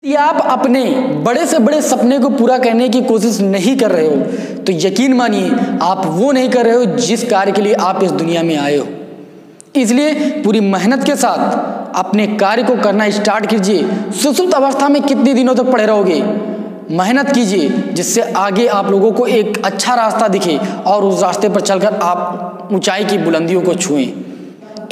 यदि आप अपने बड़े से बड़े सपने को पूरा करने की कोशिश नहीं कर रहे हो तो यकीन मानिए आप वो नहीं कर रहे हो जिस कार्य के लिए आप इस दुनिया में आए हो। इसलिए पूरी मेहनत के साथ अपने कार्य को करना स्टार्ट कीजिए। सुसुप्त अवस्था में कितने दिनों तक पड़े रहोगे? मेहनत कीजिए जिससे आगे आप लोगों को एक अच्छा रास्ता दिखे और उस रास्ते पर चलकर आप ऊंचाई की बुलंदियों को छुएं।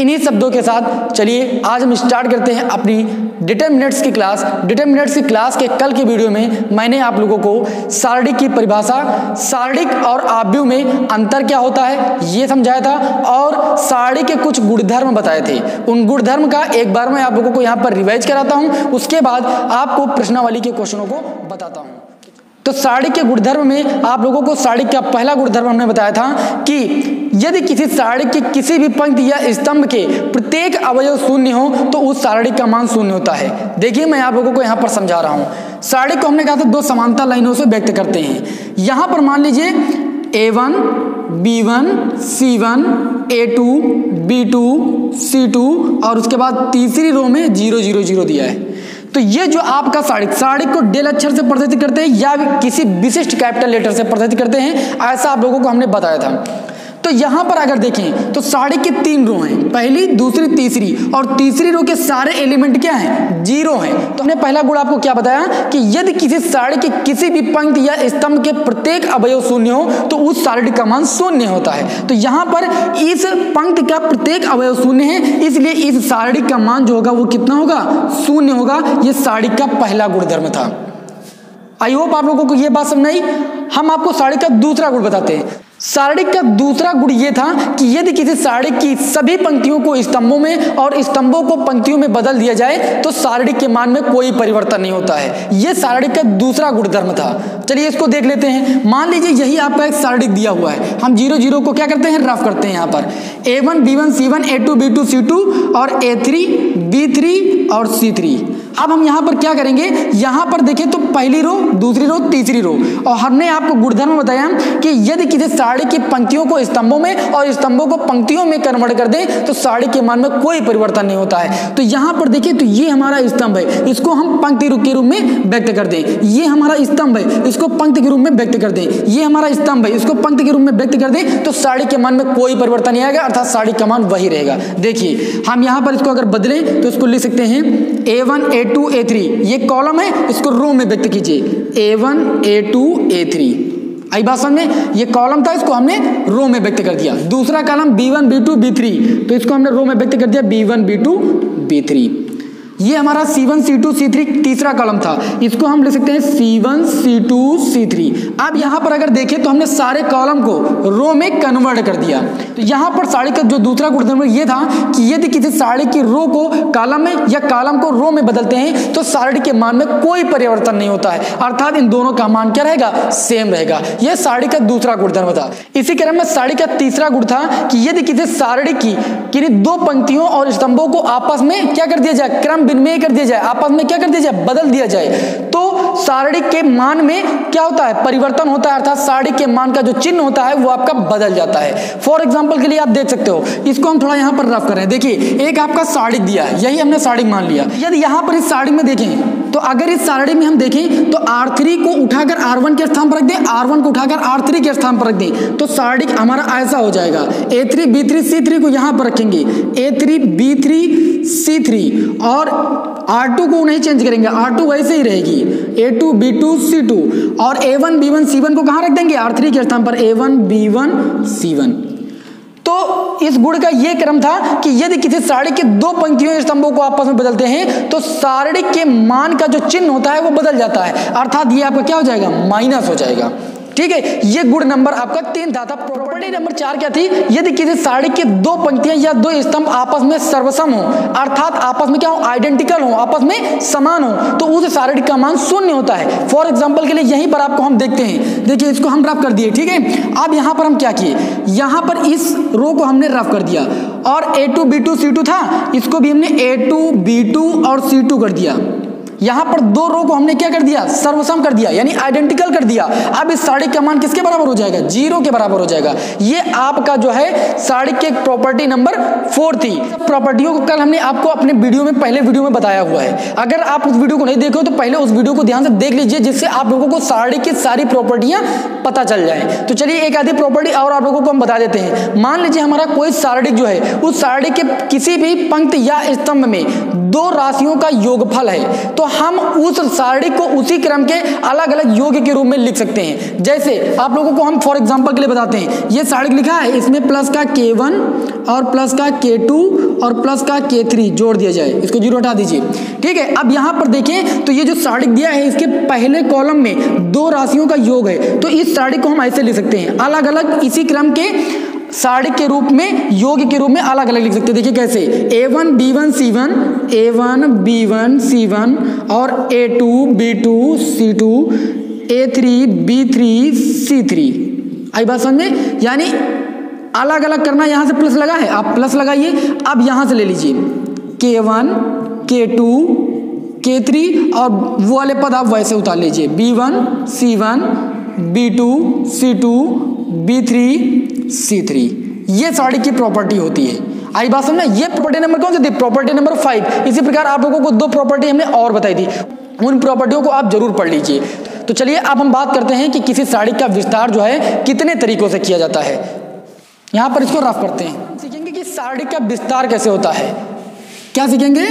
इन्हीं शब्दों के साथ चलिए आज हम स्टार्ट करते हैं अपनी डिटरमिनेंट्स की क्लास। डिटरमिनेंट्स की क्लास के कल के वीडियो में मैंने आप लोगों को सारणिक की परिभाषा, सारणिक और आव्यूह में अंतर क्या होता है ये समझाया था और सारणिक के कुछ गुणधर्म बताए थे। उन गुणधर्म का एक बार मैं आप लोगों को यहाँ पर रिवाइज कराता हूँ, उसके बाद आपको प्रश्नावली के क्वेश्चनों को बताता हूँ। तो सारणिक के गुणधर्म में आप लोगों को सारणिक का पहला गुणधर्म हमने बताया था कि यदि किसी सारणिक की किसी भी पंक्ति या स्तंभ के प्रत्येक अवयव शून्य हो तो उस सारणिक का मान शून्य होता है। देखिए मैं आप लोगों को यहाँ पर समझा रहा हूँ। सारणिक को हमने कहा था दो समांतर लाइनों से व्यक्त करते हैं। यहाँ पर मान लीजिए A1, B1, C1, A2, B2, C2 और उसके बाद तीसरी रो में 0 0 0 दिया है। तो ये जो आपका सारणिक को डेल अक्षर से प्रदर्शित करते हैं या किसी विशिष्ट कैपिटल लेटर से प्रदर्शित करते हैं, ऐसा आप लोगों को हमने बताया था। तो यहां पर अगर देखें तो सारणिक की 3 रो हैं, पहली, दूसरी, तीसरी, और तीसरी रो के सारे एलिमेंट क्या हैं? 0 हैं। तो हमने पहला गुण आपको क्या बताया कि यदि किसी सारणिक की किसी भी पंक्ति या स्तंभ के प्रत्येक अवयव शून्य हो तो उस सारणिक का मान शून्य होता है। तो यहां पर इस पंक्ति का प्रत्येक अवयव शून्य है, इसलिए इस सारणिक का मान जो होगा वो कितना होगा? शून्य होगा। यह सारणिक का पहला गुणधर्म था। आई होप आप लोगों को यह बात समझ आई। हम आपको सारणिक का दूसरा गुण बताते हैं। सारणिक का दूसरा गुण यह था कि यदि किसी सारणिक की सभी पंक्तियों को स्तंभों में और स्तंभों को पंक्तियों में बदल दिया जाए तो सारणिक के मान में कोई परिवर्तन नहीं होता है। यह सारणिक का दूसरा गुणधर्म था। चलिए इसको देख लेते हैं। मान लीजिए यही आपका एक सारणिक दिया हुआ है, हम 0 0 को क्या करते हैं? रफ करते हैं। यहाँ पर A1, B1, C1, A2, B2, C2 और A3, B3 और C3। अब हम यहाँ पर क्या करेंगे? यहाँ पर देखें तो पहली रो, दूसरी रो, तीसरी रो, और हमने आपको गुणधर्म बताया कि यदि किसी सारणिक की पंक्तियों को स्तंभों में और स्तंभों को पंक्तियों में कन्वर्ट कर दें तो सारणिक के मान में कोई परिवर्तन नहीं होता है। तो यहाँ पर देखिए तो ये हमारा स्तंभ है, इसको हम पंक्ति के रूप में व्यक्त कर दें। ये हमारा स्तंभ है, इसको पंक्ति के रूप में व्यक्त कर दें। ये हमारा स्तंभ है, इसको पंक्ति के रूप में व्यक्त कर दें तो सारणिक के मान में कोई परिवर्तन नहीं आएगा, अर्थात सारणिक का मान वही रहेगा। देखिए हम यहाँ पर इसको अगर बदलें तो इसको लिख सकते हैं A1, A2, A3। ये कॉलम है, इसको रो में व्यक्त कीजिए A1, A2, A3। आई बात समझ में? ये कॉलम था, इसको हमने रो में व्यक्त कर दिया। दूसरा कॉलम B1, B2, B3, तो इसको हमने रो में व्यक्त कर दिया B1, B2, B3। ये हमारा C1, C2, C3 तीसरा कॉलम था, इसको हम लिख सकते हैं C1, C2, C3। अब यहाँ पर अगर देखें तो हमने सारे कॉलम को रो में कन्वर्ट कर दिया। तो यहाँ पर सारणिक का जो दूसरा गुणधर्म ये था कि यदि किसी सारणिक की रो को कॉलम में या कॉलम को रो में बदलते हैं तो सारणिक के मान में कोई परिवर्तन नहीं होता है, अर्थात इन दोनों का मान क्या रहेगा? सेम रहेगा। यह सारणिक का दूसरा गुणधर्म था। इसी क्रम में सारणिक का तीसरा गुण था कि यदि किसी सारणिक की किन्हीं 2 पंक्तियों और स्तंभों को आपस में क्या कर दिया जाए? क्रम विनिमय कर दिया जाए, आपस में क्या कर दिया जाए? बदल दिया जाए, तो सारणिक के मान में क्या होता है? परिवर्तन होता है, अर्थात सारणिक के मान का जो चिन्ह होता है वो आपका बदल जाता है। फॉर एग्जांपल के लिए आप देख सकते हो, इसको हम थोड़ा यहाँ पर रफ कर रहे हैं। देखिए एक आपका सारणिक दिया है, यही हमने सारणिक मान लिया। यदि यहाँ पर इस सारणिक में देखें तो अगर इस सारणिक में हम देखें तो R3 को उठाकर R1 के स्थान पर रख दें, R1 को उठाकर R3 के स्थान पर रख दें तो सारणिक हमारा ऐसा हो जाएगा। A3, B3, C3 को यहाँ पर रखेंगे, A3, B3, C3, और R2 को नहीं चेंज करेंगे, R2 वैसे ही रहेगी, A2, B2, C2, और A1, B1, C1 को कहाँ रख देंगे? R3 के स्थान पर A1, B1, C1। तो इस गुण का यह क्रम था कि यदि किसी सारणिक के 2 पंक्तियों स्तंभों को आपस में बदलते हैं तो सारणिक के मान का जो चिन्ह होता है वो बदल जाता है, अर्थात ये आपका क्या हो जाएगा? माइनस हो जाएगा। ठीक है, ये गुण नंबर आपका 3 था। प्रॉपर्टी नंबर 4 क्या थी? यदि किसी सारणिक के 2 पंक्तियां या 2 स्तंभ आपस में सर्वसम हो, अर्थात आपस में क्या हो? आइडेंटिकल हो, आपस में समान हो, तो उस सारणिक का मान शून्य होता है। फॉर एग्जांपल के लिए यहीं पर आपको हम देखते हैं, देखिए इसको हम रफ कर दिए। ठीक है, अब यहां पर हम क्या किए? यहां पर इस रो को हमने रफ कर दिया और A2, B2, C2 था, इसको भी हमने A2, B2 और C2 कर दिया। यहाँ पर दो रो को हमने क्या कर दिया, सर्वसम कर दिया, यानी आइडेंटिकल कर दिया। अब इस साड़ी का मान किसके बराबर हो जाएगा, 0 के बराबर हो जाएगा। ये आपका जो है साड़ी के प्रॉपर्टी नंबर 4 थी। प्रॉपर्टियों को कल हमने आपको अपने वीडियो में, पहले वीडियो में बताया हुआ है। अगर आप उस वीडियो को नहीं देखे हो तो पहले उस वीडियो को ध्यान से देख लीजिए, जिससे आप लोगों को साड़ी की सारी प्रॉपर्टियां पता चल जाए। तो चलिए एक आधी प्रॉपर्टी और आप लोगों को हम बता देते हैं। मान लीजिए हमारा कोई सारणी जो है, उस सारणी के किसी भी पंक्ति या स्तंभ में दो राशियों का योगफल है, तो हम उस सारणी को उसी क्रम के अलग अलग योग के रूप में लिख सकते हैं। जैसे आप लोगों को हम फॉर एग्जांपल के लिए बताते हैं, ये सारणी लिखा है, इसमें प्लस का K1 और प्लस का K2 और प्लस का K3 जोड़ दिया जाए, इसको 0 हटा दीजिए। ठीक है, अब यहां पर देखें तो ये जो सारणी दिया है, इसके पहले कॉलम में दो राशियों का योग है, तो इस सारणी को हम ऐसे लिख सकते हैं, अलग अलग इसी क्रम के सारणी के रूप में, योग के रूप में अलग अलग लिख सकते हैं। देखिए कैसे, A1 B1 C1, A1 B1 C1 और A2 B2 C2, A3 B3 C3। आई बात समझ में, यानी अलग अलग करना, यहां से प्लस लगा है, आप प्लस लगाइए। अब यहां से ले लीजिए K1 K2 K3 और वो वाले पद आप वैसे उतार लीजिए, B1 C1 B2 C2 B3 C3। ये सारणी की प्रॉपर्टी होती है। आई बात समझना। ये प्रॉपर्टी नंबर कौन सी थी, प्रॉपर्टी नंबर 5। इसी प्रकार आप लोगों को दो प्रॉपर्टी हमने और बताई थी, उन प्रॉपर्टियों को आप जरूर पढ़ लीजिए। तो चलिए अब हम बात करते हैं कि किसी सारणी का विस्तार जो है कितने तरीकों से किया जाता है। यहां पर इसको रफ करते हैं, सीखेंगे कि सारणी का विस्तार कैसे होता है। क्या सीखेंगे,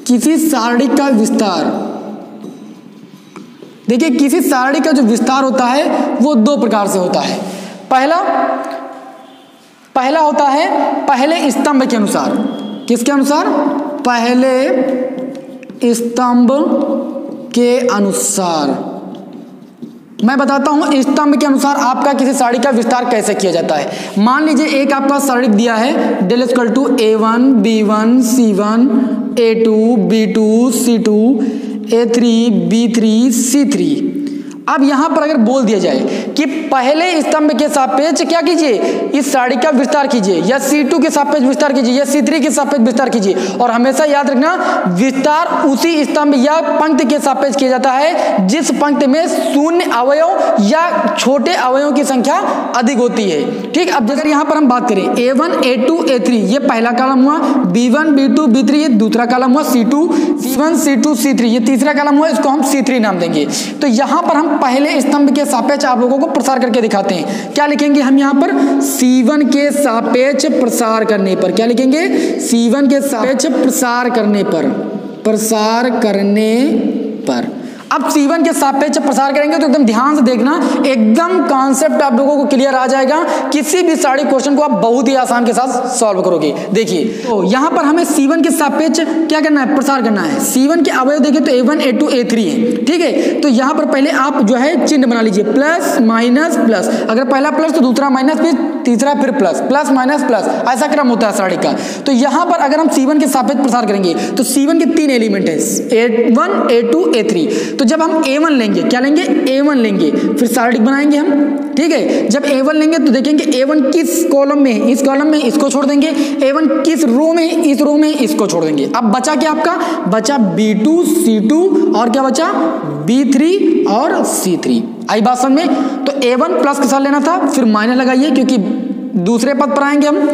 किसी सारणी का विस्तार। देखिए किसी सारणी का जो विस्तार होता है वो दो प्रकार से होता है। पहला होता है पहले स्तंभ के अनुसार। किसके अनुसार, पहले स्तंभ के अनुसार। मैं बताता हूं स्तंभ के अनुसार आपका किसी सारणी का विस्तार कैसे किया जाता है। मान लीजिए एक आपका सारणी दिया है, del equal to A1 B1 C1 A2 B2 C2 A3 B3 C3। अब यहां पर अगर बोल दिया जाए कि पहले स्तंभ के सापेक्ष क्या कीजिए, इस सारणी का विस्तार कीजिए, या C2 के सापेक्ष विस्तार कीजिए, या C3 के सापेक्ष विस्तार कीजिए। और हमेशा याद रखना, विस्तार उसी स्तंभ या पंक्ति के सापेक्ष किया जाता है जिस पंक्ति में शून्य अवयव या छोटे अवयवों की संख्या अधिक होती है। ठीक, अब अगर यहां पर हम बात करें A1 A2 A3, ये पहला कॉलम हुआ, B1 B2 B3 ये दूसरा कॉलम हुआ, C2 C1 C2 C3 ये तीसरा कॉलम हुआ, इसको हम C3 नाम देंगे। तो यहां पर हम पहले स्तंभ के सापेक्ष आप लोगों को प्रसार करके दिखाते हैं। क्या लिखेंगे हम यहां पर, C1 के सापेक्ष प्रसार करने पर। क्या लिखेंगे, C1 के सापेक्ष प्रसार करने पर, प्रसार करने पर। अब C1 के सापेक्ष प्रसार करेंगे तो एकदम ध्यान से देखना, एकदम कॉन्सेप्ट आप लोगों को क्लियर आ जाएगा। किसी भी सारणी क्वेश्चन को आप बहुत ही आसान के साथ सॉल्व करोगे। देखिए तो यहां पर हमें C1 के सापेक्ष क्या करना है, प्रसार करना है। C1 के अवयव देखें तो A1 A2 A3 है। ठीक है, तो यहां पर पहले आप जो है चिन्ह बना लीजिए, प्लस माइनस प्लस। अगर पहला प्लस तो दूसरा माइनस, फिर तीसरा फिर प्लस, प्लस माइनस प्लस, ऐसा क्रम होता है सारणी का। तो यहां पर अगर हम C1 के सापेक्ष प्रसार करेंगे तो C1 के 3 एलिमेंट है, A1 A2 A3। तो जब हम A1 लेंगे, क्या लेंगे, A1 लेंगे, फिर सारणी बनाएंगे हम। ठीक है, जब A1 लेंगे तो देखेंगे A1 किस कॉलम में है, इस कॉलम में, इसको छोड़ देंगे। A1 किस रो में, इस रो में, इसको छोड़ देंगे। अब बचा क्या आपका, बचा B2 C2 और क्या बचा, B3 और C3। आई बात समझ में। तो A1 प्लस के साथ लेना था, फिर माइनस लगाइए क्योंकि दूसरे पद पर आएंगे हम।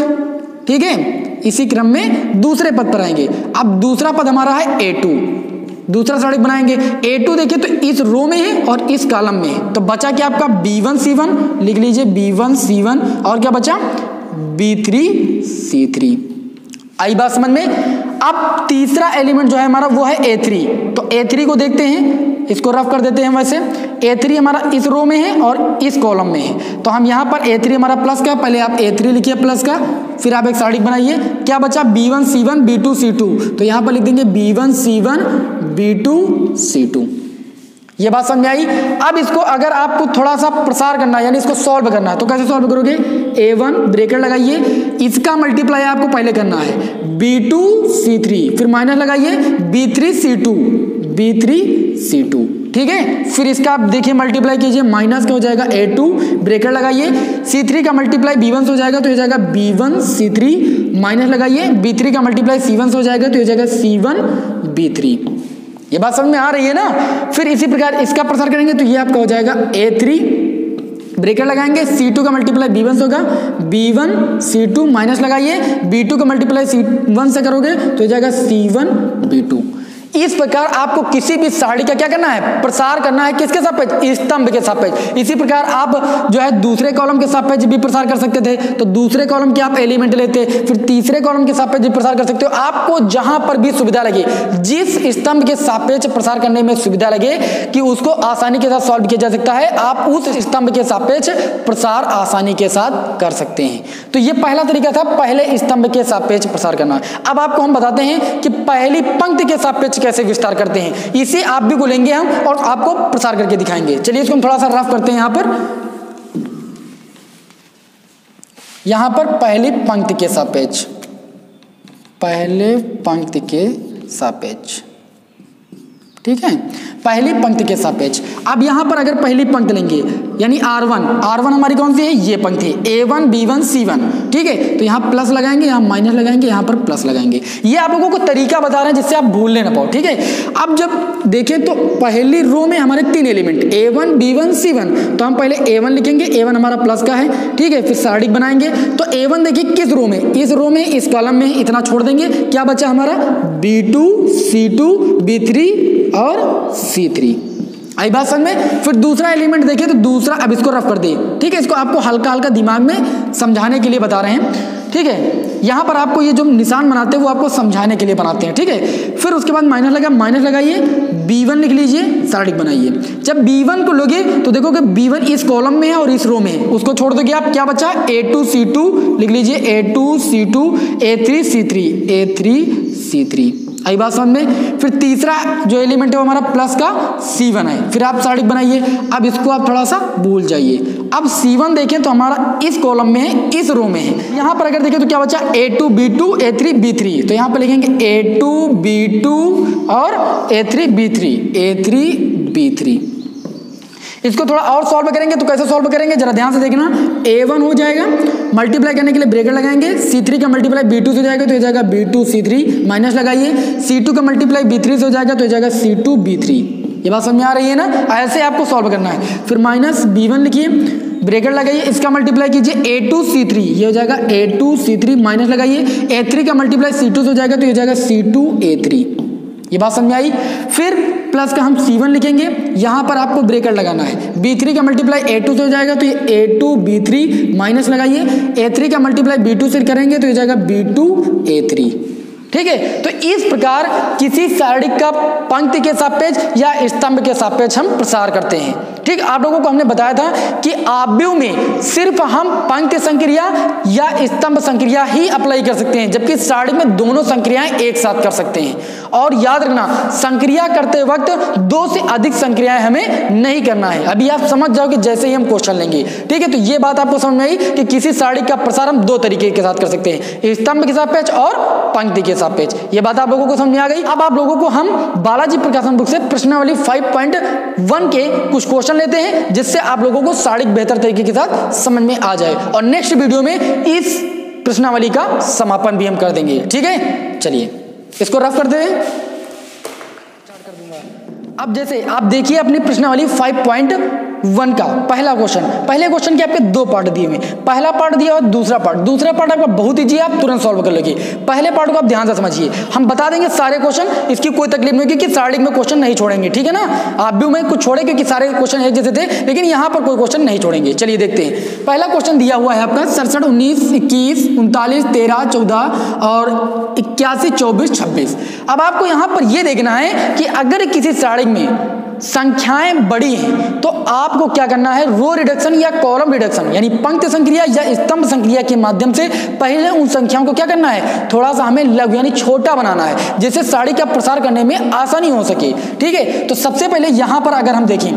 ठीक है, इसी क्रम में दूसरे पद पर आएंगे। अब दूसरा पद हमारा है A2, दूसरा सारणी बनाएंगे। A2 देखिए तो इस रो में है और इस कॉलम में है, तो बचा क्या आपका B1 C1, लिख लीजिए B1 C1 और क्या बचा B3 C3। आई बात समझ में। अब तीसरा एलिमेंट जो है हमारा वो है A3। तो A3 को देखते हैं, इसको रफ कर देते हैं। वैसे A3 हमारा इस रो में है और इस कॉलम में है, तो हम यहाँ पर A3 हमारा प्लस का, पहले आप A3 लिखिए प्लस का, फिर आप एक सारणी बनाइए। क्या बचा, B1 C1 B2 C2, तो यहाँ पर लिख देंगे B1 C1 B2 C2। ये बात समझ में आई। अब इसको अगर आपको थोड़ा सा प्रसार करना है, यानी इसको सॉल्व करना है, तो कैसे सॉल्व करोगे, A1 ब्रैकेट लगाइए, इसका मल्टीप्लाई आपको पहले करना है B2 C3, फिर माइनस लगाइए B3 C2, B3 C2। ठीक है, फिर इसका आप देखिए मल्टीप्लाई कीजिए, माइनस का हो जाएगा A2 ब्रैकेट लगाइए, C3 का मल्टीप्लाई B1 से हो जाएगा तो हो जाएगा B1 C3, माइनस लगाइए B3 का मल्टीप्लाई C1 से हो जाएगा तो हो जाएगा C1 B3। ये बात समझ में आ रही है ना। फिर इसी प्रकार इसका प्रसार करेंगे तो ये आपका हो जाएगा A3, ब्रेकेट लगाएंगे, C2 का मल्टीप्लाई B1 से होगा, B1 C2 माइनस लगाइए, B2 का मल्टीप्लाई C1 से करोगे तो हो जाएगा C1 B2। इस प्रकार आपको किसी भी सारणी का क्या करना है, प्रसार करना है। किसके सापेक्ष, स्तंभ के सापेक्ष। इसी प्रकार आप जो है दूसरे कॉलम के सापेक्ष भी प्रसार कर सकते थे, तो दूसरे कॉलम के आप एलिमेंट लेते, फिर तीसरे कॉलम के सापेक्ष भी प्रसार कर सकते हो। आपको जहां पर भी सुविधा लगे, जिस स्तंभ के सापेक्ष प्रसार करने में सुविधा लगे कि उसको आसानी के साथ सॉल्व किया जा सकता है, आप उस स्तंभ के सापेक्ष प्रसार आसानी के साथ कर सकते हैं। तो ये पहला तरीका था, पहले स्तंभ के सापेक्ष प्रसार करना। अब आपको हम बताते हैं कि पहली पंक्ति के सापेक्ष कैसे विस्तार करते हैं। इसे आप भी बोलेंगे हम और आपको प्रसार करके दिखाएंगे। चलिए इसको हम थोड़ा सा रफ करते हैं। यहां पर पहली पंक्ति के सापेक्ष, पहले पंक्ति के सापेक्ष, ठीक है, पहली पंक्ति के सापेक्ष। अब यहां पर अगर पहली पंक्ति लेंगे यानी R1 हमारी कौन सी है, ये पंक्ति A1 B1 C1, ठीक है, तो यहां प्लस लगाएंगे, यहां माइनस लगाएंगे, यहां पर प्लस लगाएंगे। ये आप लोगों को तरीका बता रहे हैं जिससे आप भूलने ना पाओ, ठीक है। अब जब देखें तो पहली रो में हमारे 3 एलिमेंट A1 B1 C1, तो हम पहले A1 लिखेंगे, A1 हमारा प्लस का है, ठीक है, फिर सारणिक बनाएंगे। तो A1 देखिए किस रो में, इस रो में, इस कॉलम में, इतना छोड़ देंगे, क्या बचा हमारा B2 C2 B3 और C3। आई बात समझ में। फिर दूसरा एलिमेंट देखिए तो दूसरा, अब इसको रफ कर दे, ठीक है, इसको आपको हल्का हल्का दिमाग में समझाने के लिए बता रहे हैं, ठीक है। यहां पर आपको ये जो निशान बनाते हैं वो आपको समझाने के लिए बनाते हैं, ठीक है। फिर उसके बाद माइनस लगा, माइनस लगाइए, B1 लिख लीजिए, सारणिक बनाइए। जब B1 को लोगे तो देखोगे B1 इस कॉलम में है और इस रो में है, उसको छोड़ दोगे आप, क्या बचा, A2 C2 लिख लीजिए, A2 C2 A3 C3 A3 C3। आई बात समझ में। फिर तीसरा जो एलिमेंट है वो हमारा प्लस का C1 है, फिर आप सारणिक बनाइए। अब इसको आप थोड़ा सा भूल जाइए। अब C1 देखें तो हमारा इस कॉलम में है, इस रो में है। यहां पर अगर देखें तो क्या बचा, A2 B2 A3 B3, तो यहां पर लिखेंगे A2 B2 और A3 B3 A3 B3। इसको थोड़ा और सॉल्व करेंगे तो कैसे सॉल्व करेंगे जरा ध्यान से देखना। A1 हो जाएगा, मल्टीप्लाई करने के लिए ब्रैकेट लगाएंगे, C3 का मल्टीप्लाई B2 से हो जाएगा तो हो जाएगा B2 C3, माइनस लगाइए, C2 का मल्टीप्लाई B3 से हो जाएगा तो हो जाएगा C2 B3। ये बात समझ में आ रही है ना, ऐसे आपको सॉल्व करना है। फिर माइनस B1 लिखिए, ब्रैकेट लगाइए, इसका मल्टीप्लाई कीजिए A2 C3, ये हो जाएगा A2 C3, माइनस लगाइए, A3 का मल्टीप्लाई C2 से हो जाएगा तो ये हो जाएगा C2 A3। ये बात समझ में आई। फिर प्लस का हम C1 लिखेंगे, यहां पर आपको ब्रैकेट लगाना है, B3 का मल्टीप्लाई A2 से हो जाएगा तो ये A2 B3, माइनस लगाइए, A3 का मल्टीप्लाई B2 से करेंगे तो ये जाएगा B2 A3, ठीक है। तो इस प्रकार किसी सारणिक का पंक्ति के सापेक्ष या स्तंभ के सापेक्ष हम प्रसार करते हैं, ठीक। आप लोगों को हमने बताया था कि आव्यूह में सिर्फ हम पंक्ति संक्रिया या स्तंभ संक्रिया ही अप्लाई कर सकते हैं, जबकि सारणिक में दोनों संक्रियाएं एक साथ कर सकते हैं। और याद रखना, संक्रिया करते वक्त 2 से अधिक संक्रियाएं हमें नहीं करना है। अभी आप समझ जाओगे जैसे ही हम क्वेश्चन लेंगे, ठीक है। तो ये बात आपको समझ में आई कि किसी सारणिक का प्रसार हम 2 तरीके के साथ कर सकते हैं, स्तंभ के सापेक्ष और पंक्ति के सापेक्ष। ये बात आप लोगों को समझ में आ गई। अब आप लोगों को हम बालाजी प्रकाशन बुक से प्रश्नावली 5.1 के कुछ क्वेश्चन लेते हैं, जिससे आप लोगों को सारणिक बेहतर तरीके के साथ समझ में आ जाए, और नेक्स्ट वीडियो में इस प्रश्नावली का समापन भी हम कर देंगे, ठीक है। चलिए इसको रफ करते हैं, स्टार्ट कर दूंगा। अब जैसे आप देखिए अपनी प्रश्नावली 5.1 का पहला क्वेश्चन, पहले क्वेश्चन के आपके 2 पार्ट दिए हुए, पहला पार्ट दिया और दूसरा पार्ट आपका बहुत ईजी है, आप तुरंत सॉल्व कर लोगे। पहले पार्ट को आप ध्यान से समझिए, हम बता देंगे सारे क्वेश्चन, इसकी कोई तकलीफ नहीं होगी कि सारणिक में क्वेश्चन नहीं छोड़ेंगे, ठीक है ना। आप भी में कुछ छोड़े क्योंकि सारे क्वेश्चन एक जैसे थे, लेकिन यहाँ पर कोई क्वेश्चन नहीं छोड़ेंगे। चलिए देखते हैं। पहला क्वेश्चन दिया हुआ है आपका 67 19 21 39 13 14 और 81 24 26। अब आपको यहाँ पर यह देखना है कि अगर किसी सारणिक में संख्याएं बड़ी हैं तो आपको क्या करना है, रो रिडक्शन या कॉलम रिडक्शन यानी पंक्ति संक्रिया या स्तंभ संक्रिया के माध्यम से पहले उन संख्याओं को क्या करना है, थोड़ा सा हमें लघु यानी छोटा बनाना है, जिससे सारणी का प्रसार करने में आसानी हो सके, ठीक है। तो सबसे पहले यहां पर अगर हम देखें,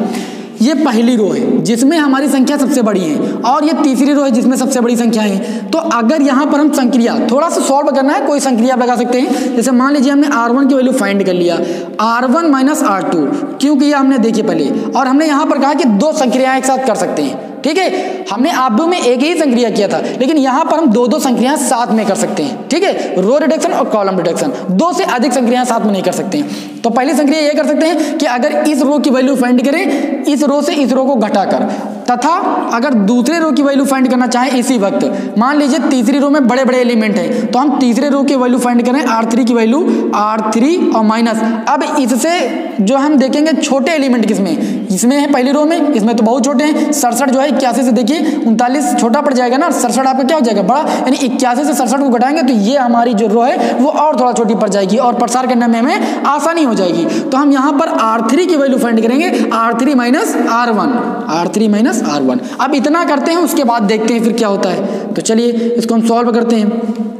ये पहली रो है जिसमें हमारी संख्या सबसे बड़ी है और ये तीसरी रो है जिसमें सबसे बड़ी संख्या है। तो अगर यहाँ पर हम संक्रिया थोड़ा सा सॉल्व करना है, कोई संक्रिया आप लगा सकते हैं। जैसे मान लीजिए हमने R1 की वैल्यू फाइंड कर लिया, R1 - R2, क्योंकि ये हमने देखी पहले, और हमने यहाँ पर कहा कि 2 संक्रियाएं एक साथ कर सकते हैं। ठीक है, हमने आव्यूह में एक ही संक्रिया किया था, लेकिन यहाँ पर हम दो दो संक्रियाएं साथ में कर सकते हैं। ठीक है, रो रिडक्शन और कॉलम रिडक्शन, दो से अधिक संक्रियाएं साथ में नहीं कर सकते हैं। तो पहली संक्रिया ये कर सकते हैं कि अगर इस रो की वैल्यू फाइंड करें इस रो से इस रो को घटाकर, तथा अगर दूसरे रो की वैल्यू फाइंड करना चाहें इसी वक्त, मान लीजिए तीसरी रो में बड़े बड़े एलिमेंट हैं, तो हम तीसरे रो की वैल्यू फाइंड करें R3 की वैल्यू, R3 और माइनस, अब इससे जो हम देखेंगे छोटे एलिमेंट किसमें, इसमें है पहली रो में, इसमें तो बहुत छोटे हैं, 67 जो है 81 से देखिए 39 छोटा पड़ जाएगा ना, 67 आपका क्या हो जाएगा बड़ा, यानी 81 से 67 को घटाएंगे तो ये हमारी जो रो है वो और थोड़ा छोटी पड़ जाएगी और प्रसार करने में हमें आसानी हो जाएगी। तो हम यहाँ पर R3 की वैल्यू फाइंड करेंगे, R3 minus R1, R3 minus R1। अब इतना करते हैं, उसके बाद देखते हैं फिर क्या होता है। तो चलिए इसको हम सॉल्व करते हैं।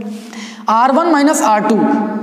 R1 माइनस R2,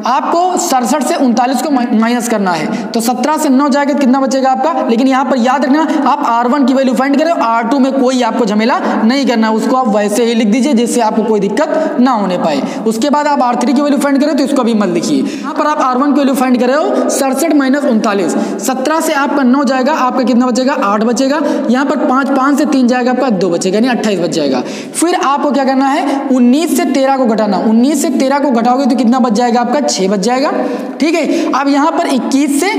आपको 67 से 39 को माइनस करना है, तो 17 से 9 जाएगा तो कितना बचेगा आपका, लेकिन यहाँ पर याद रखना आप R1 की वैल्यू फाइंड करें, R2 में कोई आपको झमेला नहीं करना, उसको आप वैसे ही लिख दीजिए जिससे आपको कोई दिक्कत ना होने पाए। उसके बाद आप R3 की वैल्यू फाइंड करें तो इसको भी मत लिखिए। यहाँ पर आप R1 की वैल्यू फाइंड कर रहे हो 67 माइनस 39, 17 से आपका 9 जाएगा, आपका कितना बचेगा 8 बचेगा, यहाँ पर 5 से 3 जाएगा आपका 2 बचेगा, यानी 28 बच जाएगा। फिर आपको क्या करना है, 19 से 13 को घटाना, 19 से 13 को घटाओगे तो कितना बच जाएगा आपका 6 बच जाएगा। ठीक है, अब यहाँ पर 21 से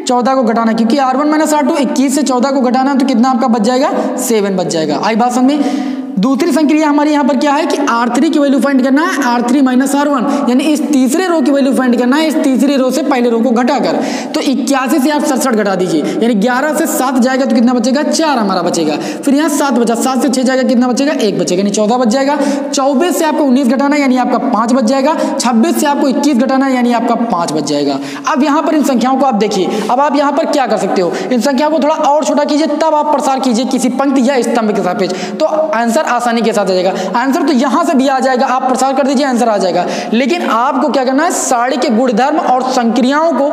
14 को घटाना, क्योंकि R1 माइनस R2 21 से 14 को घटाना तो कितना आपका बच जाएगा 7 बच जाएगा। आई बात समझ में। दूसरी संक्रिया हमारी यहाँ पर क्या है कि R3 की वैल्यू फाइंड करना है, R3 माइनस R1, यानी इस तीसरे रो की वैल्यू फाइंड करना है, इस तीसरी रो से पहले रो को घटाकर। तो 81 से आप 67 घटा दीजिए, यानी 11 से 7 जाएगा तो कितना बचेगा 4 हमारा बचेगा। फिर यहाँ 7 बचा, 7 से 6 जाएगा कितना बचेगा 1 बचेगा, यानी 14 बच जाएगा। 24 से आपको 19 घटाना है, यानी आपका 5 बच जाएगा। 26 से आपको 21 घटाना है, यानी आपका 5 बच जाएगा। अब यहाँ पर इन संख्याओं को आप देखिए, अब आप यहाँ पर क्या कर सकते हो, इन संख्याओं को थोड़ा और छोटा कीजिए, तब आप प्रसार कीजिए किसी पंक्ति या स्तंभ के सापेक्ष, तो आंसर आसानी के साथ आ जाएगा। आंसर तो यहां से भी आ जाएगा, आप प्रसार कर दीजिए आंसर आ जाएगा। लेकिन आपको क्या करना है, सारणी के गुणधर्म और संक्रियाओं को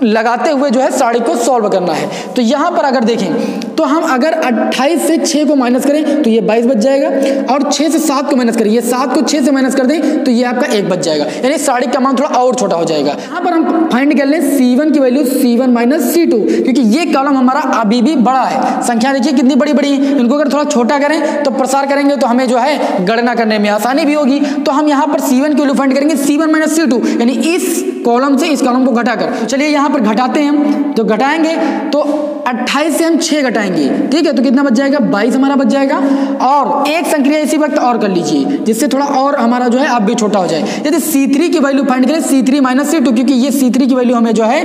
लगाते हुए जो है सारणी को सॉल्व करना है। तो यहां पर अगर देखें तो हम अगर 28 से 6 को माइनस करें तो ये 22 बच जाएगा, और 6 से 7 को माइनस करें, ये 7 को 6 से माइनस कर दें तो ये आपका 1 बच जाएगा, यानी सारणी का मान थोड़ा और छोटा हो जाएगा। यहाँ पर हम फाइंड कर लें C1 की वैल्यू, C1 माइनस C2, क्योंकि ये कॉलम हमारा अभी भी बड़ा है, संख्या देखिए कितनी बड़ी बड़ी है, इनको अगर थोड़ा छोटा करें तो प्रसार करेंगे तो हमें जो है गणना करने में आसानी भी होगी। तो हम यहाँ पर C1 की वैल्यू फाइंड करेंगे, C1 माइनस C2, यानी इस कॉलम से इस कॉलम को घटाकर। चलिए यहाँ पर घटाते हैं हम, तो घटाएंगे तो 28 से हम 6 घटाएंगे, ठीक है, तो कितना बच जाएगा 22 हमारा बच जाएगा। और एक संक्रिया इसी वक्त और कर लीजिए जिससे थोड़ा और हमारा जो है अब भी छोटा हो जाए। यदि C3 की वैल्यू फाइंड करें, C3 माइनस C2, क्योंकि ये C3 की वैल्यू हमें जो है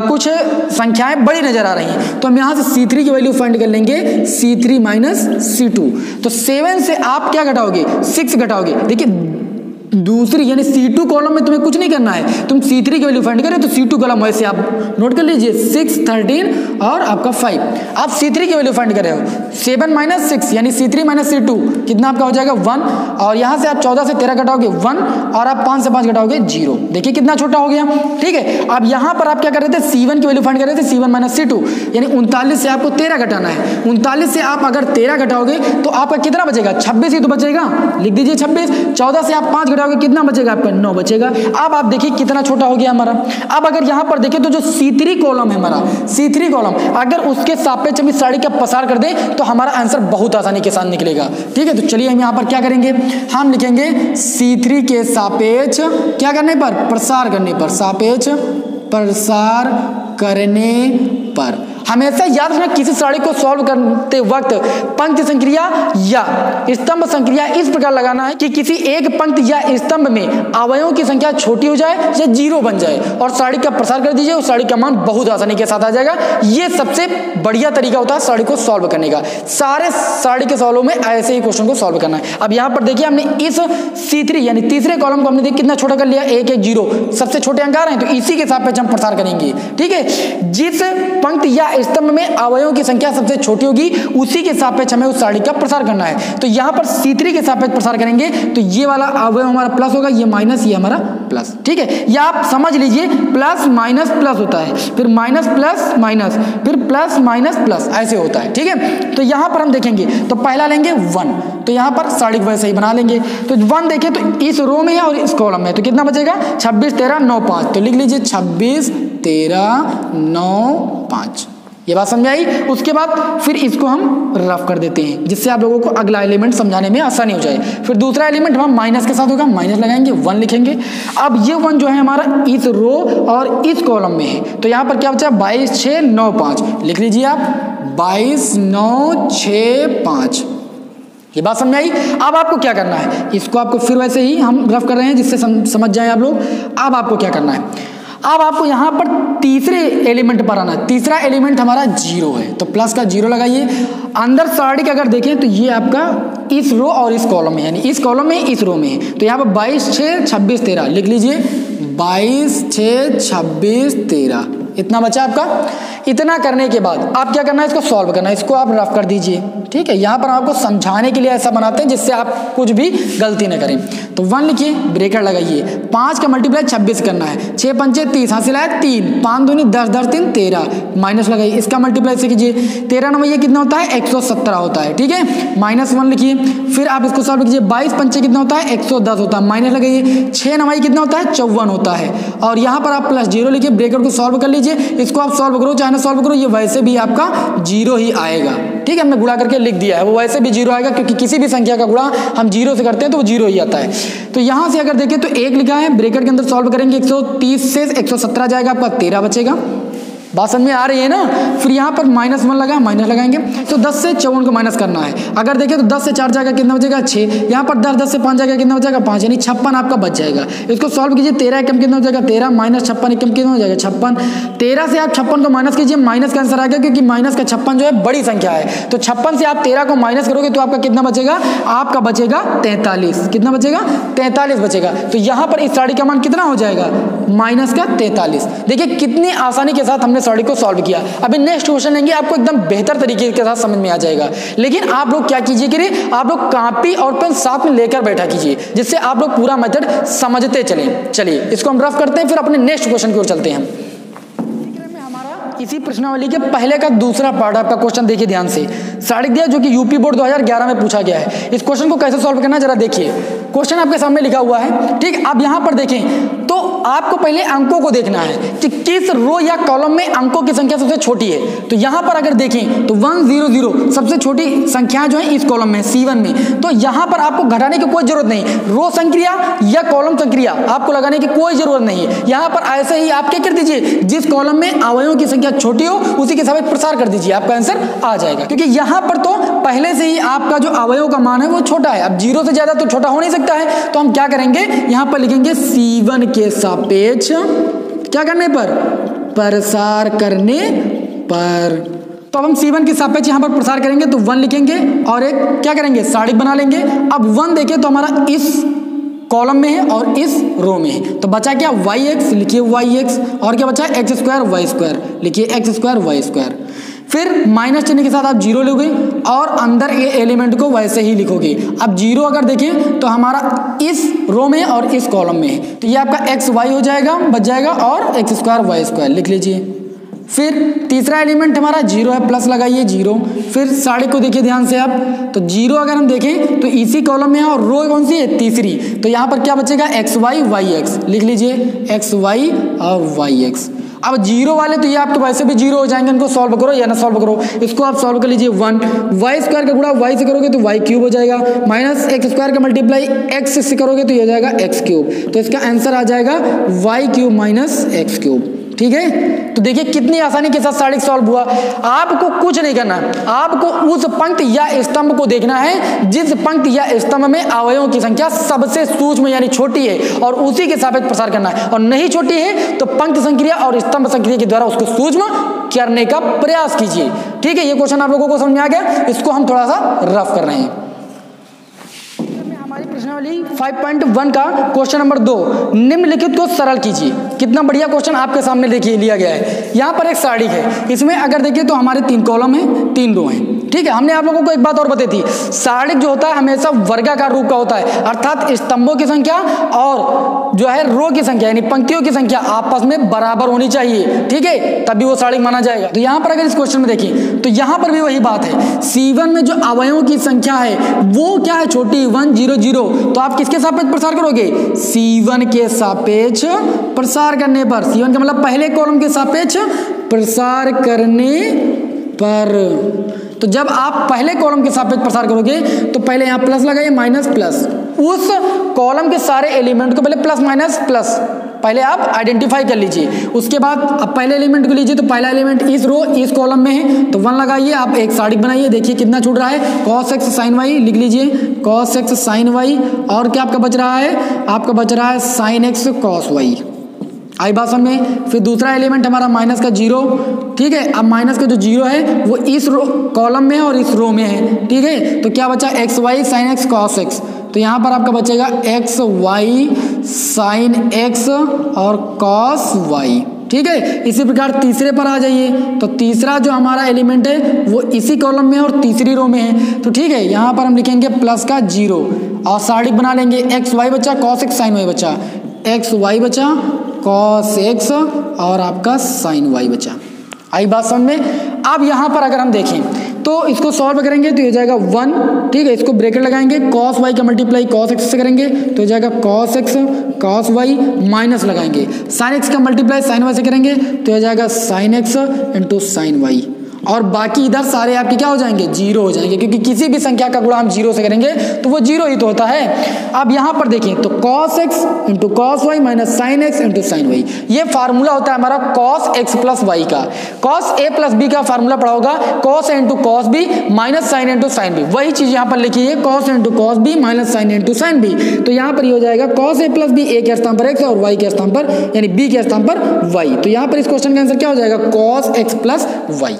कुछ संख्याएं बड़ी नजर आ रही हैं, तो हम यहाँ से C3 की वैल्यू फाइंड कर लेंगे, C3 माइनस C2। तो 7 से आप क्या घटाओगे 6 घटाओगे। देखिए दूसरी यानी C2 कॉलम में तुम्हें कुछ नहीं करना है, तुम C3 की वैल्यू फाइंड करें तो C2 कॉलम वैसे आप नोट कर लीजिए 6, 13 और आपका 5। आप C3 की वैल्यू फाइंड कर रहे हो, 7 माइनस 6 यानी C3 माइनस C2 कितना आपका हो जाएगा 1, और यहाँ से आप 14 से 13 घटाओगे 1, और आप 5 से 5 घटाओगे 0। देखिए कितना छोटा हो गया, ठीक है। अब यहाँ पर आप क्या कर रहे थे, C1 की वैल्यू फाइंड कर रहे थे, C1 माइनस C2, यानी 39 से आपको 13 घटाना है। 39 से आप अगर 13 घटाओगे तो आपका कितना बचेगा 26 ही तो बचेगा, लिख दीजिए 26। 14 से आप 5 घटाओगे कितना बचेगा आपका 9 बचेगा। अब आप देखिए कितना छोटा हो गया हमारा। अब अगर यहाँ पर देखें तो जो C3 कॉलम है हमारा, C3 कॉलम अगर उसके सापेक्ष हम इस सारणी का प्रसार कर दें तो हमारा आंसर बहुत आसानी के साथ निकलेगा, ठीक है। तो चलिए हम यहाँ पर क्या करेंगे, हम लिखेंगे C3 के सापेक्ष क्या करने पर, प्रसार करने पर, सापेक्ष प्रसार करने पर। हमेशा याद रखना किसी सारणी को सॉल्व करते वक्त पंक्ति संक्रिया या स्तंभ संक्रिया इस प्रकार लगाना है कि किसी एक पंक्ति या स्तंभ में अवयवों की संख्या छोटी हो जाए या 0 बन जाए, और सारणी का प्रसार कर दीजिए, उस सारणी का मान बहुत आसानी के साथ आ जाएगा। ये सबसे बढ़िया तरीका होता है सारणी को सॉल्व करने का। सारे सारणी के सॉल्व में ऐसे ही क्वेश्चन को सॉल्व करना है। अब यहाँ पर देखिए हमने इस C3 यानी तीसरे कॉलम को हमने देखिए कितना छोटा कर लिया, 1, 1, 0 सबसे छोटे अंक आ रहे हैं, तो इसी के सापेक्ष हम प्रसार करेंगे, ठीक है। जिस पंक्ति या स्तंभ में अवयवों की संख्या सबसे छोटी होगी उसी के सापेक्ष हमें उस सारणी का प्रसार करना है। तो यहाँ पर C3 के सापेक्ष प्रसार करेंगे तो ये वाला अवयव हमारा प्लस होगा, ये माइनस, ये हमारा प्लस, ठीक है। या आप समझ लीजिए प्लस माइनस प्लस होता है, फिर माइनस प्लस माइनस, फिर प्लस माइनस प्लस, ऐसे होता है, ठीक है। तो यहाँ पर हम देखेंगे तो पहला लेंगे 1, तो यहाँ पर सारणी वैसे ही बना लेंगे। तो 1 देखें तो इस रो में है और इस कॉलम में, तो कितना बचेगा 26, 13, 9, 5, तो लिख लीजिए 26, 13, 9, 5। ये बात समझ आई। उसके बाद फिर इसको हम रफ कर देते हैं, जिससे आप लोगों को अगला एलिमेंट समझाने में आसानी हो जाए। फिर दूसरा एलिमेंट हम माइनस के साथ होगा, माइनस लगाएंगे, 1 लिखेंगे। अब ये 1 जो है हमारा इस रो और इस कॉलम में है, तो यहाँ पर क्या बचा, 22 6 9 5, लिख लीजिए आप 22 9 6 5। ये बात समझ आई। अब आपको क्या करना है, इसको आपको फिर वैसे ही हम रफ कर रहे हैं जिससे समझ जाए आप लोग। अब आपको क्या करना है, अब आपको यहाँ पर तीसरे एलिमेंट पर आना है। तीसरा एलिमेंट हमारा 0 है, तो प्लस का 0 लगाइए। अंदर साड़ी का अगर देखें तो ये आपका इस रो और इस कॉलम में, यानी इस कॉलम में इस रो में है, तो यहाँ पर 22 6 26 13 लिख लीजिए, 22 6 26 13, इतना बचा आपका। इतना करने के बाद आप क्या करना है, इसको सॉल्व करना है, इसको आप रफ कर दीजिए, ठीक है। यहाँ पर आपको समझाने के लिए ऐसा बनाते हैं जिससे आप कुछ भी गलती न करें। तो 1 लिखिए, ब्रेकेट लगाइए, 5 का मल्टीप्लाई 26 करना है, 6 पंचे 30, हासिल आया 3, 5 दूनी 10 10 3 13, माइनस लगाइए, इसका मल्टीप्लाई से कीजिए, 13 9 ये कितना होता है, 117 होता है, ठीक है। -1 लिखिए, फिर आप इसको सॉल्व कीजिए, 22 पंचे कितना होता है, 110 होता है, माइनस लगाइए, 6 9 कितना होता है, 54 होता है। और यहाँ पर आप +0 लिखिए, ब्रेकेट को सॉल्व कर लीजिए, इसको आप सॉल्व करो चाहे ना सॉल्व करो, ये वैसे भी आपका 0 ही आएगा, ठीक है। हमने गुणा करके लिख दिया है, वो वैसे भी 0 आएगा, क्योंकि किसी भी संख्या का गुणा हम 0 से करते हैं तो वो 0 ही आता है। तो यहाँ से अगर देखें तो 1 लिखा है, ब्रेकेट के अंदर सॉल्व करेंगे, 130 से 117 जाएगा, आपका 13 बचेगा। बात समझ में आ रही है ना। फिर यहाँ पर -1 लगा, माइनस लगाएंगे, तो 10 से 54 को माइनस करना है। अगर देखें तो 10 से 4 जाएगा, कितना बचेगा 6, यहाँ पर 10 से 5 जाएगा, कितना बचेगा 5, यानी 56 आपका बच जाएगा। इसको सॉल्व कीजिए, 13 एकम कितना हो जाएगा 13, -56 एकम कितना हो जाएगा 56। 13 से आप 56 को माइनस कीजिए, माइनस का आंसर आ गया, क्योंकि माइनस का 56 जो है बड़ी संख्या है, तो 56 से आप 13 को माइनस करोगे तो आपका कितना बचेगा, आपका बचेगा 43। कितना बचेगा, 43 बचेगा। तो यहाँ पर इस साड़ी का मान कितना हो जाएगा, -43। देखिए कितनी आसानी के साथ हमने साड़ी को सॉल्व किया। अभी नेक्स्ट क्वेश्चन लेंगे, आपको एकदम बेहतर तरीके के साथ समझ में आ जाएगा। लेकिन आप लोग क्या कीजिए कि आप लोग कॉपी और पेन साथ में लेकर बैठा कीजिए, जिससे आप लोग पूरा मेथड समझते चलें। चलिए इसको हम रफ करते हैं, फिर अपने नेक्स्ट क्वेश्चन की ओर चलते हैं। इसी प्रश्नावली के पहले का दूसरा पार्ट आपका क्वेश्चन देखिए ध्यान से, साड़ी दिया जो कि यूपी बोर्ड 2011 में पूछा गया है। इस क्वेश्चन को कैसे सॉल्व करना जरा देखिए। क्वेश्चन आपके सामने लिखा हुआ है, ठीक। अब यहाँ पर देखें तो आपको पहले अंकों को देखना है कि किस रो या कॉलम में अंकों की संख्या सबसे छोटी है। तो यहाँ पर अगर देखें तो 1 0 0 सबसे छोटी संख्याएं जो है इस कॉलम में C1 में, तो यहाँ पर आपको घटाने की कोई जरूरत नहीं, रो संक्रिया या कॉलम संक्रिया आपको लगाने की कोई जरूरत नहीं है। यहाँ पर ऐसे ही आप क्या कर दीजिए, जिस कॉलम में अवयवों की संख्या छोटी हो उसी के साथ प्रसार कर दीजिए, आपका आंसर आ जाएगा। क्योंकि यहाँ पर तो पहले से ही आपका जो अवयव का मान है वो छोटा है, अब 0 से ज्यादा तो छोटा हो नहीं सकता है। तो हम क्या करेंगे, यहाँ पर लिखेंगे C1 के सापेक्ष क्या करने पर, प्रसार करने पर। तो अब हम C1 के सापेक्ष यहाँ पर प्रसार करेंगे, तो 1 लिखेंगे और एक क्या करेंगे, साड़ी बना लेंगे। अब 1 देखें तो हमारा इस कॉलम में है और इस रो में है, तो बचा क्या yx, लिखिए yx, और क्या बचा x² y², लिखिए x² y²। फिर माइनस चिन्ह के साथ आप 0 लोगे और अंदर ये एलिमेंट को वैसे ही लिखोगे। अब 0 अगर देखें तो हमारा इस रो में और इस कॉलम में है, तो ये आपका xy हो जाएगा, बच जाएगा, और x² y² लिख लीजिए। फिर तीसरा एलिमेंट हमारा 0 है, प्लस लगाइए 0। फिर साड़ी को देखिए ध्यान से आप, तो 0 अगर हम देखें तो इसी कॉलम में है और रो कौन सी है, तीसरी, तो यहाँ पर क्या बचेगा xy yx, लिख लीजिए xy और yx। अब 0 वाले तो ये आपके वैसे भी 0 हो जाएंगे, इनको सॉल्व करो या ना सॉल्व करो, इसको आप सॉल्व कर लीजिए। 1 y² का गुणा y से करोगे तो y³ हो जाएगा, माइनस x² का मल्टीप्लाई x से करोगे तो ये हो जाएगा x³, तो इसका आंसर आ जाएगा y³ माइनस x³, ठीक है। तो देखिए कितनी आसानी के साथ साड़ी सॉल्व हुआ। आपको कुछ नहीं करना, आपको उस पंक्ति या स्तंभ को देखना है जिस पंक्ति या स्तंभ में अवयवों की संख्या सबसे सूक्ष्म यानी छोटी है, और उसी के सापेक्ष प्रसार करना है, और नहीं छोटी है तो पंक्ति संक्रिया और स्तंभ संक्रिया के द्वारा उसको सूक्ष्म करने का प्रयास कीजिए, ठीक है। ये क्वेश्चन आप लोगों को समझ में आ गया, इसको हम थोड़ा सा रफ कर रहे हैं। प्रश्नावली 5.1 का क्वेश्चन नंबर 2, निम्नलिखित को सरल कीजिए। कितना बढ़िया क्वेश्चन आपके सामने देखिए लिया गया है। यहाँ पर एक साड़ी है, इसमें अगर देखिए तो हमारे 3 कॉलम है, 3 रो हैं, ठीक है। हमने आप लोगों को एक बात और बताई थी, साड़ी जो होता है हमेशा वर्गाकार रूप का होता है, अर्थात स्तंभों की संख्या और जो है रो की संख्या यानी पंक्तियों की संख्या आपस में बराबर होनी चाहिए, ठीक है, तभी वो साड़ी माना जाएगा। तो यहाँ पर अगर इस क्वेश्चन में देखिए तो यहाँ पर भी वही बात है, C1 में जो अवयवों की संख्या है वो क्या है, छोटी 1 0 0, तो आप किसके सापेक्ष प्रसार करोगे, C1 के सापेक्ष प्रसार करने पर। C1 का मतलब पहले कॉलम के सापेक्ष प्रसार करने पर। तो जब आप पहले कॉलम के सापेक्ष प्रसार करोगे तो पहले यहाँ प्लस लगाइए, माइनस प्लस, उस कॉलम के सारे एलिमेंट को पहले प्लस माइनस प्लस पहले आप आइडेंटिफाई कर लीजिए। उसके बाद अब पहले एलिमेंट को लीजिए, तो पहला एलिमेंट इस रो इस कॉलम में है तो 1 लगाइए। आप एक साड़ी बनाइए, देखिए कितना छूट रहा है, cos x sin y लिख लीजिए, cos x sin y। और क्या आपका बच रहा है, आपका बच रहा है sin x cos y। आई बात समझ में। फिर दूसरा एलिमेंट हमारा माइनस का 0, ठीक है। अब माइनस का जो 0 है वो इस कॉलम में है और इस रो में है, ठीक है। तो क्या बचा, x y sine x cos x. तो यहाँ पर आपका बचेगा एक्स वाई साइन एक्स और कॉस वाई, ठीक है। इसी प्रकार तीसरे पर आ जाइए, तो तीसरा जो हमारा एलिमेंट है वो इसी कॉलम में है और तीसरी रो में है, तो ठीक है। यहाँ पर हम लिखेंगे प्लस का 0 और साड़िक बना लेंगे, एक्स वाई बचा, कॉस एक्स साइन वाई बचा, एक्स वाई बचा, कॉस एक्स और आपका साइन वाई बचा। आई बात समझ में। अब यहाँ पर अगर हम देखें तो इसको सॉल्व करेंगे तो ये जाएगा 1, ठीक है। इसको ब्रैकेट लगाएंगे, कॉस वाई का मल्टीप्लाई कॉस एक्स से करेंगे तो ये जाएगा cos x cos y, minus लगाएंगे साइन एक्स का मल्टीप्लाई साइन वाई से करेंगे तो ये जाएगा sine x into sine y. और बाकी इधर सारे आपके क्या हो जाएंगे, 0 हो जाएंगे, क्योंकि किसी भी संख्या का गुणा हम 0 से करेंगे तो वो 0 ही तो होता है। अब यहाँ पर देखें तो cos x into cos y minus sine x into sine y, ये फार्मूला होता है हमारा cos x प्लस वाई का। cos a प्लस बी का फार्मूला पड़ा होगा cos a into cos b minus sine into sine b, वही चीज यहाँ पर लिखी है cos a into cos b minus sine into sine b. तो यहाँ पर ये हो जाएगा cos a plus b, a के स्थान पर x और y के स्थान पर यानी b के स्थान पर y। तो यहाँ पर इस क्वेश्चन का आंसर क्या हो जाएगा, cos x प्लस वाई।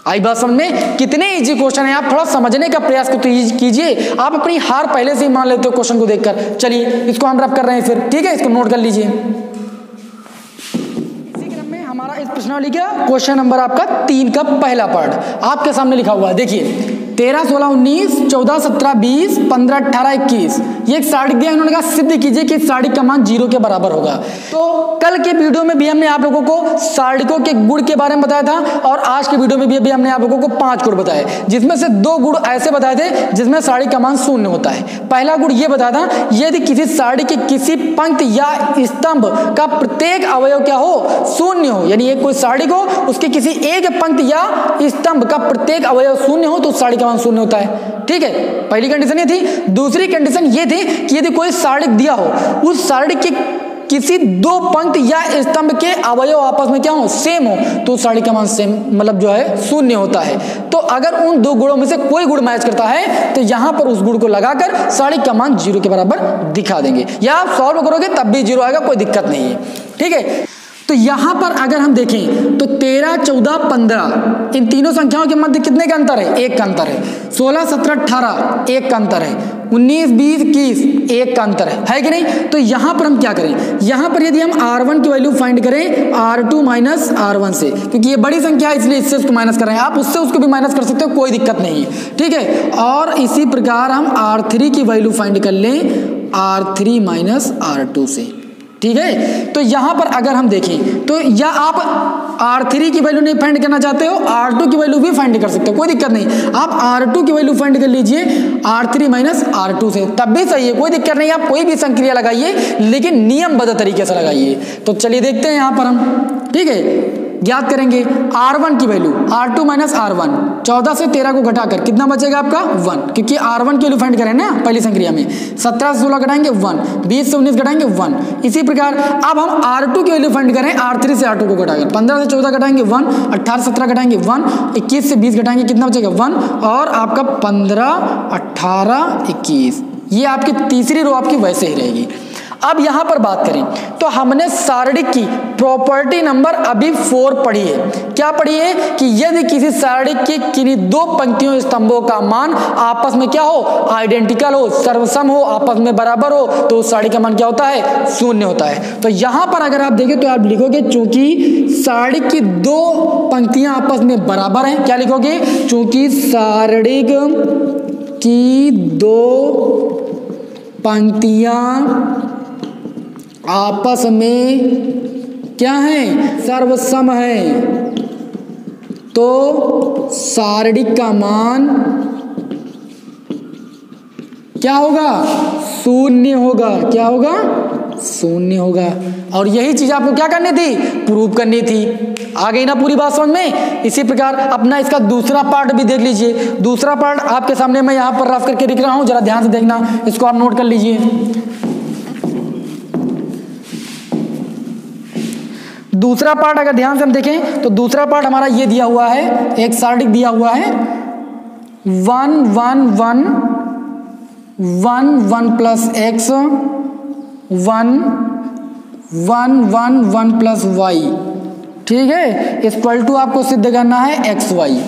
आई बात समझ में। कितने इजी क्वेश्चन है, आप थोड़ा समझने का प्रयास कीजिए। आप अपनी हार पहले से ही मान लेते हो क्वेश्चन को देखकर। चलिए इसको हम रब कर रहे हैं फिर, ठीक है, इसको नोट कर लीजिए। इसी क्रम में हमारा इस प्रश्नावली का क्वेश्चन नंबर आपका 3 का पहला पार्ट आपके सामने लिखा हुआ है। देखिए 13, 16, 19, 14, 17, 20, 15, 18, 21, ये एक साड़िक दिया, इन्होंने कहा सिद्ध कीजिए कि साड़िक का मान 0 के बराबर होगा। तो कल के वीडियो में भी हमने आप लोगों को साड़िकों के गुण के बारे में बताया था और आज के वीडियो में भी हमने आप लोगों को 5 गुण बताए, जिसमें से 2 गुण ऐसे बताए थे जिसमें साड़िक का मान 0 होता है। पहला गुण ये बताया था, यदि किसी साड़ी की किसी पंक्ति या स्तंभ का प्रत्येक अवयव क्या हो, 0 हो, यानी एक कोई साड़ी को उसके किसी एक पंक्ति या स्तंभ का प्रत्येक अवयव 0 हो तो साड़ी का मान 0 होता है, ठीक है। पहली कंडीशन ये थी। दूसरी कंडीशन ये थी कि यदि कोई साड़िक दिया हो, उस साड़िक के किसी 2 पंक्ति या स्तंभ के अवयव आपस में क्या हो, सेम हो, तो साड़ी का मान सेम मतलब जो है 0 होता है। तो अगर उन 2 गुणों में से कोई गुण मैच करता है तो यहां पर उस गुण को लगाकर साड़ी का मान 0 के बराबर दिखा देंगे, या आप सॉल्व करोगे तब भी 0 आएगा, कोई दिक्कत नहीं है, ठीक है। तो यहां पर अगर हम देखें तो 13, 14, 15 इन तीनों संख्याओं के मध्य कितने का अंतर है, 1 का अंतर है। 16, 17, 18 1 का अंतर है। 19, 20, 21 1 का अंतर है कि नहीं। तो यहां पर हम क्या करें, यहां पर यदि हम R1 की वैल्यू फाइंड करें R2 माइनस R1 से, क्योंकि ये बड़ी संख्या है इसलिए इससे उसको माइनस कर रहे हैं, आप उससे उसको भी माइनस कर सकते हो, कोई दिक्कत नहीं है, ठीक है। और इसी प्रकार हम R3 की वैल्यू फाइंड कर लें R3 माइनस R2 से, ठीक है। तो यहां पर अगर हम देखें तो या आप R3 की वैल्यू नहीं फाइंड करना चाहते हो, R2 की वैल्यू भी फाइंड कर सकते हो, कोई दिक्कत नहीं। आप R2 की वैल्यू फाइंड कर लीजिए R3 माइनस R2 से, तब भी सही है, कोई दिक्कत नहीं। आप कोई भी संक्रिया लगाइए लेकिन नियमबद्ध तरीके से लगाइए। तो चलिए देखते हैं यहां पर हम, ठीक है, ज्ञात करेंगे R1 की वैल्यू R2 माइनस R1। 14 से 13 को घटाकर कितना बचेगा आपका 1, क्योंकि R1 की वैल्यू फाइंड करें ना पहली संक्रिया में। 17 से 16 घटाएंगे 1, 20 से 19 घटाएंगे 1। इसी प्रकार अब हम R2 की वैल्यू फाइंड करें R3 से R2 को घटाकर। 15 से 14 घटाएंगे 1, 18 से 17 घटाएंगे 1, 21 से 20 घटाएंगे कितना बचेगा 1, और आपका 15, 18, 21 ये आपकी तीसरी रो आपकी वैसे ही रहेगी। अब यहां पर बात करें तो हमने सारणिक की प्रॉपर्टी नंबर अभी 4 पढ़ी है। क्या पढ़ी है कि यदि किसी सारणिक की किन्हीं 2 पंक्तियों स्तंभों का मान आपस में क्या हो, आइडेंटिकल हो, सर्वसम हो, आपस में बराबर हो, तो उस सारणिक का मान क्या होता है, 0 होता है। तो यहां पर अगर आप देखें तो आप लिखोगे चूंकि सारणिक की 2 पंक्तियां आपस में बराबर हैं, क्या लिखोगे, चूंकि सारणिक की 2 पंक्तियां आपस में क्या है, सर्वसम है, तो सारणिक का मान क्या होगा, 0 होगा। क्या होगा, 0 होगा। और यही चीज आपको क्या करनी थी, प्रूव करनी थी। आ गई ना पूरी बात समझ में। इसी प्रकार अपना इसका दूसरा पार्ट भी देख लीजिए। दूसरा पार्ट आपके सामने मैं यहाँ पर रफ करके लिख रहा हूँ, जरा ध्यान से देखना, इसको आप नोट कर लीजिए। दूसरा पार्ट अगर ध्यान से हम देखें तो दूसरा पार्ट हमारा ये दिया हुआ है, एक सारणी दिया हुआ है 1 1 1 1 1 प्लस एक्स 1 1 1 1 प्लस वाई, ठीक है, इक्वल टू आपको सिद्ध करना है एक्स वाई।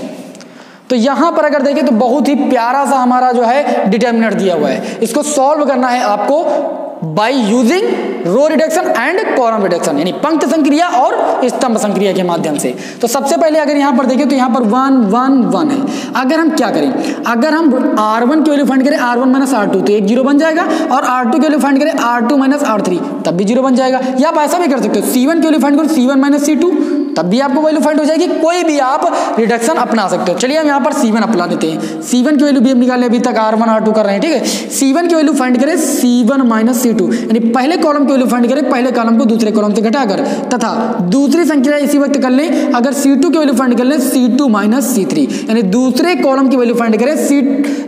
तो यहां पर अगर देखें तो बहुत ही प्यारा सा हमारा जो है डिटर्मिनेंट दिया हुआ है, इसको सॉल्व करना है आपको by using row reduction and column reduction, यानी पंक्ति संक्रिया और स्तंभ संक्रिया के माध्यम से। तो सबसे पहले अगर यहां पर देखें तो यहां पर 1 1 1 है। अगर हम क्या करें, अगर हम R1 की वैल्यू फाइंड करें R1 माइनस R2 तो एक जीरो बन जाएगा, और R2 की वैल्यू फाइंड करें R2 माइनस R3 तब भी जीरो बन जाएगा। या आप ऐसा भी कर सकते हो, C1 की वैल्यू फाइंड करो C1 माइनस C2 तब भी आपको वैल्यू फाइंड हो जाएगी। कोई भी आप रिडक्शन अपना सकते हो। चलिए हम यहाँ पर C1 अपना देते हैं। C1 की वैल्यू भी हम निकाले, अभी तक R1 R2 कर रहे हैं, ठीक है। C1 की वैल्यू फाइंड करें C1 माइनस C2, यानी पहले कॉलम की वैल्यू फाइंड करें पहले कॉलम को दूसरे कॉलम से घटाकर, तथा दूसरी संख्या इसी वक्त कर लें, अगर C2 की वैल्यू फाइंड कर लें C2 माइनस C3, यानी दूसरे कॉलम की वैल्यू फाइंड करें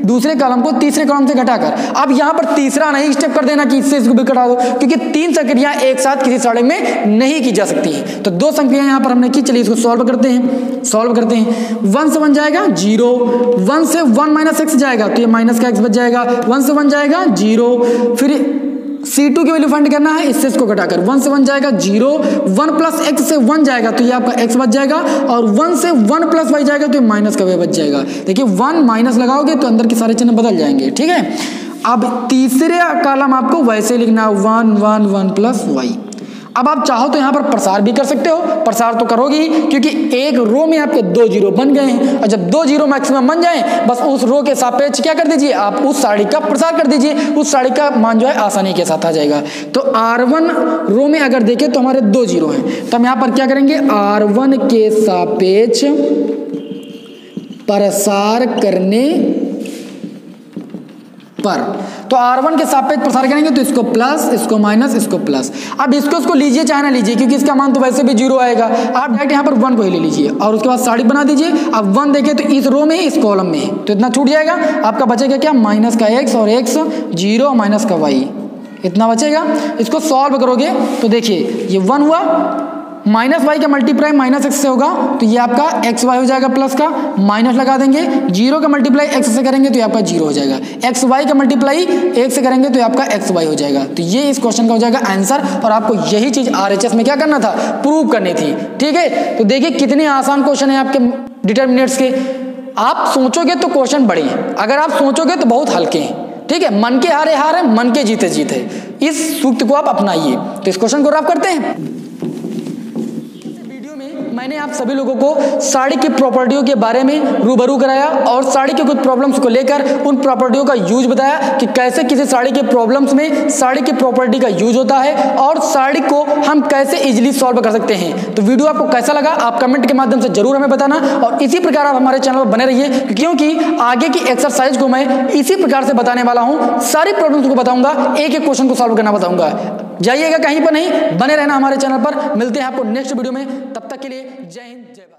दूसरे कॉलम को तीसरे कॉलम से घटाकर। अब यहाँ पर तीसरा नहीं स्टेप कर देना कि इससे इसको भी घटा दो, क्योंकि तीन संक्रियाएं एक साथ किसी सारणी में नहीं की जा सकती है। तो दो संक्रियाएं यहाँ पर हमने की, चलिए इसको सॉल्व करते हैं। 1 से 1 जाएगा 0, 1 से 1 माइनस x जाएगा तो ये माइनस का x बच जाएगा, 1 से 1 जाएगा 0, फिर C2 की वैल्यू फाइंड करना है, इससे इसको घटाकर 1 से 1 जाएगा 0, 1 प्लस x से 1 जाएगा तो ये आपका x बच जाएगा, और 1 से 1 प्लस y जाएगा तो ये माइनस का y बच जाएगा। देखिए 1 माइनस लगाओगे तो अंदर के सारे चिन्ह बदल जाएंगे, ठीक है। अब तीसरे कॉलम आपको वैसे लिखना 1 1 1 प्लस y। अब आप चाहो तो यहाँ पर प्रसार भी कर सकते हो, प्रसार तो करोगे ही, क्योंकि एक रो में आपके 2 जीरो बन गए हैं, और जब 2 जीरो मैक्सिमम बन जाए बस उस रो के सापेक्ष क्या कर दीजिए, आप उस सारणी का प्रसार कर दीजिए, उस सारणी का मान जो है आसानी के साथ आ जाएगा। तो R1 रो में अगर देखें तो हमारे 2 जीरो हैं, तो हम यहाँ पर क्या करेंगे, R1 के सापेक्ष प्रसार करने पर, तो R1 के सापेक्ष प्रसार करेंगे तो इसको प्लस, इसको माइनस, इसको प्लस। अब इसको लीजिए चाहे ना लीजिए, क्योंकि इसका मान तो वैसे भी जीरो आएगा। आप डायरेक्ट यहाँ पर 1 को ही ले लीजिए और उसके बाद सारणी बना दीजिए। अब 1 देखें तो इस रो में इस कॉलम में है, तो इतना छूट जाएगा, आपका बचेगा क्या, माइनस का x और x 0 माइनस का y, इतना बचेगा। इसको सॉल्व करोगे तो देखिए ये 1 हुआ, माइनस वाई का मल्टीप्लाई माइनस एक्स से होगा तो ये आपका एक्स वाई हो जाएगा, प्लस का माइनस लगा देंगे, 0 का मल्टीप्लाई एक्स से करेंगे तो ये आपका 0 हो जाएगा, एक्स वाई का मल्टीप्लाई 1 से करेंगे तो ये आपका एक्स वाई हो जाएगा। तो ये इस क्वेश्चन का हो जाएगा आंसर, और आपको यही चीज RHS में क्या करना था, प्रूव करनी थी, ठीक है। तो देखिए कितने आसान क्वेश्चन है आपके डिटर्मिनेंट्स के। आप सोचोगे तो क्वेश्चन बड़े हैं, अगर आप सोचोगे तो बहुत हल्के हैं, ठीक है। मन के हारे हार है, मन के जीते जीत है, इस सूक्त को आप अपनाइए। तो इस क्वेश्चन को रफ करते हैं। मैंने आप सभी लोगों को साड़ी की प्रॉपर्टियों के बारे में रूबरू कराया, और साड़ी के कुछ प्रॉब्लम्स को लेकर उन प्रॉपर्टियों का यूज बताया कि कैसे किसी साड़ी के प्रॉब्लम्स में साड़ी की प्रॉपर्टी का यूज होता है, और साड़ी को हम कैसे इजीली सॉल्व कर सकते हैं। तो वीडियो आपको कैसा लगा आप कमेंट के माध्यम से जरूर हमें बताना, और इसी प्रकार आप हमारे चैनल पर बने रहिए, क्योंकि आगे की एक्सरसाइज को मैं इसी प्रकार से बताने वाला हूँ। सारी प्रॉब्लम्स को बताऊंगा, एक एक क्वेश्चन को सॉल्व करना बताऊंगा। जाइएगा कहीं पर नहीं, बने रहना हमारे चैनल पर। मिलते हैं आपको नेक्स्ट वीडियो में, तब तक के लिए जय हिंद जय भारत।